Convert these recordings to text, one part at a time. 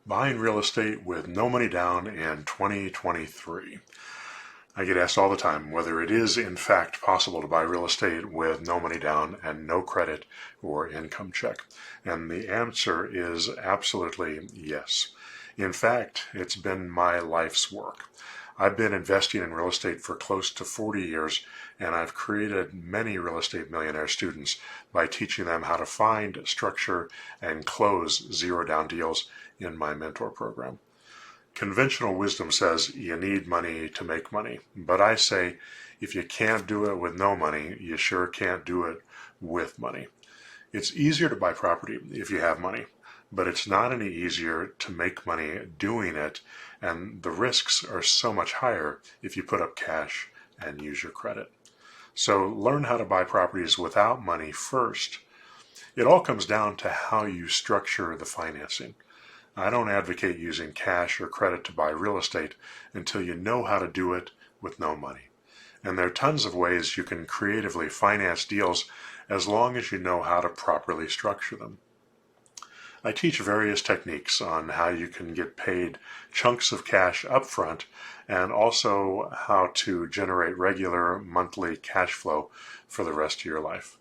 Buying real estate with no money down in 2023. I get asked all the time whether it is in fact possible to buy real estate with no money down and no credit or income check. And the answer is absolutely yes. In fact, it's been my life's work. I've been investing in real estate for close to 40 years, and I've created many real estate millionaire students by teaching them how to find, structure, and close zero down deals in my mentor program. Conventional wisdom says you need money to make money, but I say if you can't do it with no money, you sure can't do it with money. It's easier to buy property if you have money, but it's not any easier to make money doing it, and the risks are so much higher if you put up cash and use your credit. So learn how to buy properties without money first. It all comes down to how you structure the financing. I don't advocate using cash or credit to buy real estate until you know how to do it with no money. And there are tons of ways you can creatively finance deals as long as you know how to properly structure them. I teach various techniques on how you can get paid chunks of cash upfront and also how to generate regular monthly cash flow for the rest of your life.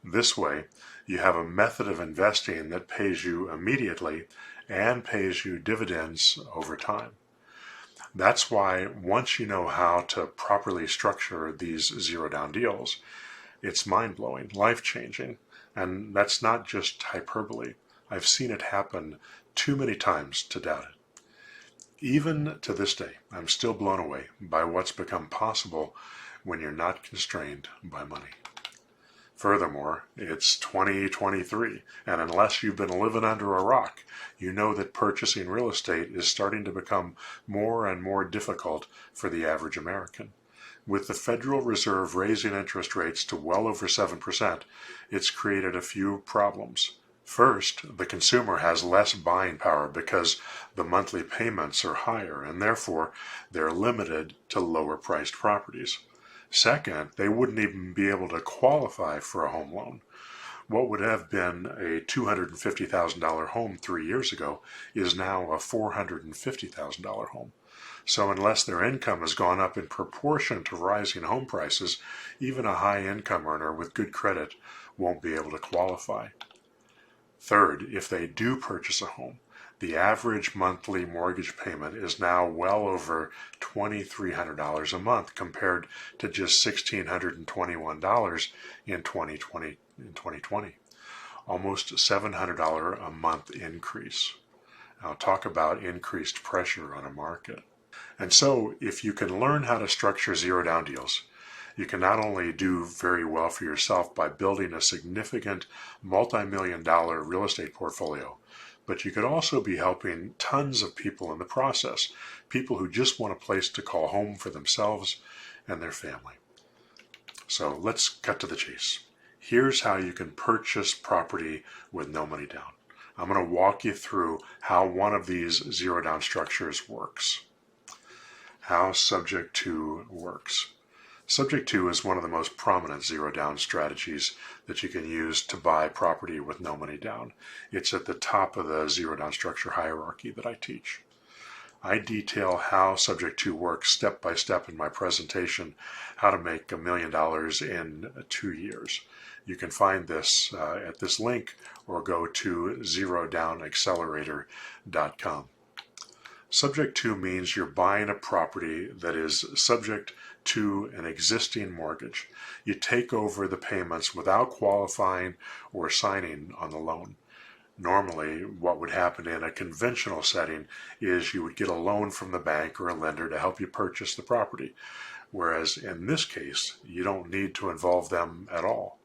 This way, you have a method of investing that pays you immediately and pays you dividends over time. That's why once you know how to properly structure these zero down deals, it's mind-blowing, life-changing, and that's not just hyperbole. I've seen it happen too many times to doubt it. Even to this day, I'm still blown away by what's become possible when you're not constrained by money. Furthermore, it's 2023, and unless you've been living under a rock, you know that purchasing real estate is starting to become more and more difficult for the average American. With the Federal Reserve raising interest rates to well over 7%, it's created a few problems. First, the consumer has less buying power because the monthly payments are higher, and therefore they're limited to lower priced properties. Second, they wouldn't even be able to qualify for a home loan. What would have been a $250,000 home 3 years ago is now a $450,000 home. So unless their income has gone up in proportion to rising home prices, even a high income earner with good credit won't be able to qualify. Third, if they do purchase a home, the average monthly mortgage payment is now well over $2,300 a month compared to just $1,621 in 2020. Almost $700 a month increase. Now talk about increased pressure on a market. And so if you can learn how to structure zero down deals, you can not only do very well for yourself by building a significant multi-million-dollar real estate portfolio, but you could also be helping tons of people in the process, people who just want a place to call home for themselves and their family. So let's cut to the chase. Here's how you can purchase property with no money down. I'm going to walk you through how one of these zero down structures works. How Subject to works. Subject to is one of the most prominent zero down strategies that you can use to buy property with no money down. It's at the top of the zero down structure hierarchy that I teach. I detail how Subject to works step by step in my presentation, How to Make $1 Million in 2 Years. You can find this at this link or go to zerodownaaccelerator.com. Subject to means you're buying a property that is subject to an existing mortgage. You take over the payments without qualifying or signing on the loan. Normally, what would happen in a conventional setting is you would get a loan from the bank or a lender to help you purchase the property, whereas in this case, you don't need to involve them at all.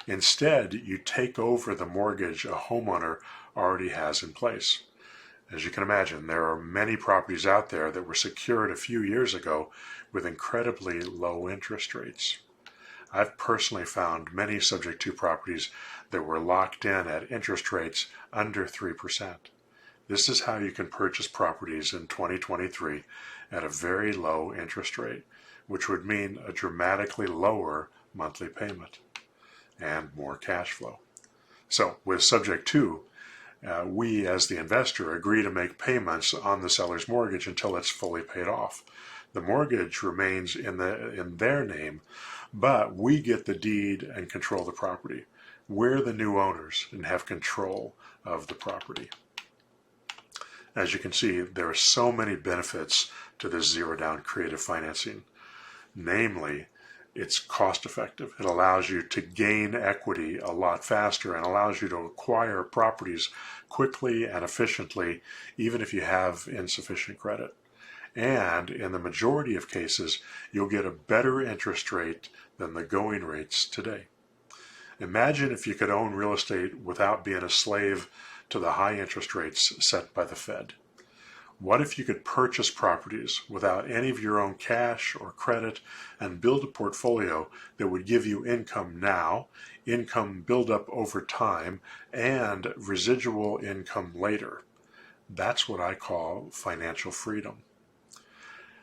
Instead, you take over the mortgage a homeowner already has in place. As you can imagine, there are many properties out there that were secured a few years ago with incredibly low interest rates. I've personally found many subject to properties that were locked in at interest rates under 3%. This is how you can purchase properties in 2023 at a very low interest rate, which would mean a dramatically lower monthly payment and more cash flow. So with Subject to, we, as the investor, agree to make payments on the seller's mortgage until it's fully paid off. The mortgage remains in their name, but we get the deed and control the property. We're the new owners and have control of the property. As you can see, there are so many benefits to this zero-down creative financing. Namely, it's cost effective. It allows you to gain equity a lot faster and allows you to acquire properties quickly and efficiently, even if you have insufficient credit. And in the majority of cases, you'll get a better interest rate than the going rates today. Imagine if you could own real estate without being a slave to the high interest rates set by the Fed. What if you could purchase properties without any of your own cash or credit and build a portfolio that would give you income now, income build up over time, and residual income later? That's what I call financial freedom.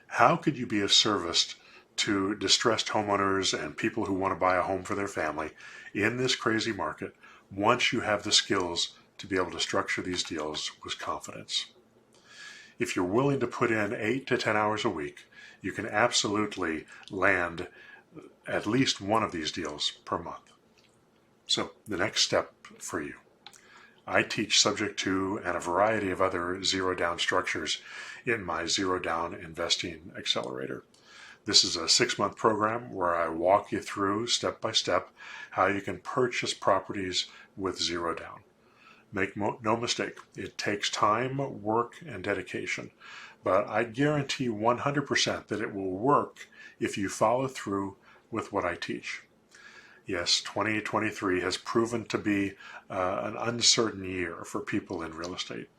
How could you be of service to distressed homeowners and people who want to buy a home for their family in this crazy market once you have the skills to be able to structure these deals with confidence? If you're willing to put in 8 to 10 hours a week, you can absolutely land at least one of these deals per month. So the next step for you. I teach Subject to and a variety of other zero-down structures in my Zero-Down Investing Accelerator. This is a 6-month program where I walk you through step by step how you can purchase properties with zero down. Make no mistake, it takes time, work, and dedication, but I guarantee 100% that it will work if you follow through with what I teach. Yes, 2023 has proven to be an uncertain year for people in real estate,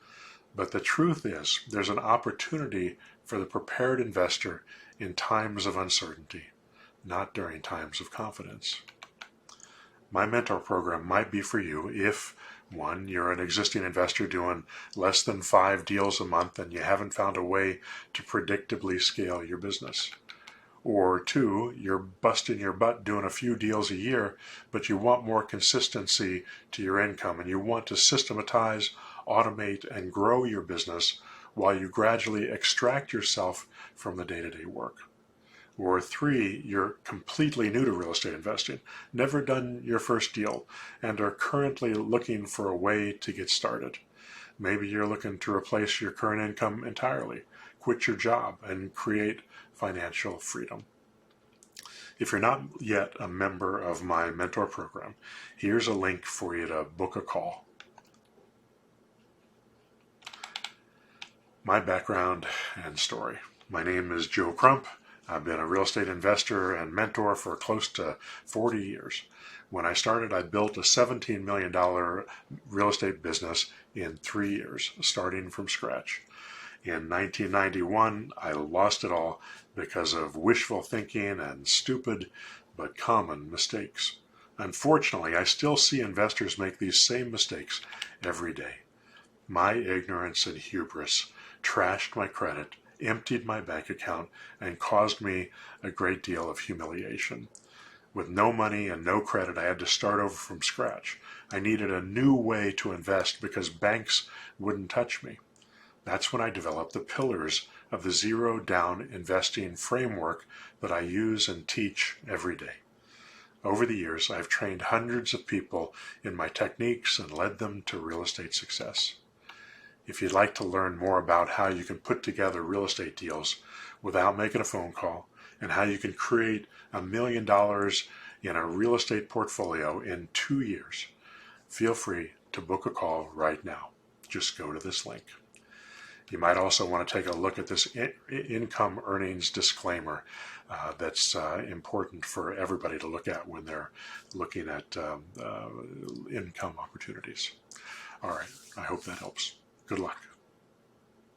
but the truth is there's an opportunity for the prepared investor in times of uncertainty, not during times of confidence. My mentor program might be for you if, 1, you're an existing investor doing less than 5 deals a month and you haven't found a way to predictably scale your business. Or 2, you're busting your butt doing a few deals a year, but you want more consistency to your income and you want to systematize, automate, and grow your business while you gradually extract yourself from the day-to-day work. Or 3, you're completely new to real estate investing, never done your first deal, and are currently looking for a way to get started. Maybe you're looking to replace your current income entirely, quit your job, and create financial freedom. If you're not yet a member of my mentor program, here's a link for you to book a call. My background and story. My name is Joe Crump. I've been a real estate investor and mentor for close to 40 years. When I started, I built a $17 million real estate business in 3 years, starting from scratch. In 1991, I lost it all because of wishful thinking and stupid but common mistakes. Unfortunately, I still see investors make these same mistakes every day. My ignorance and hubris trashed my credit, emptied my bank account, and caused me a great deal of humiliation. With no money and no credit, I had to start over from scratch. I needed a new way to invest because banks wouldn't touch me. That's when I developed the pillars of the zero-down investing framework that I use and teach every day. Over the years, I've trained hundreds of people in my techniques and led them to real estate success. If you'd like to learn more about how you can put together real estate deals without making a phone call and how you can create $1 million in a real estate portfolio in 2 years, feel free to book a call right now. Just go to this link. You might also want to take a look at this income earnings disclaimer that's important for everybody to look at when they're looking at income opportunities. All right, I hope that helps. Good luck.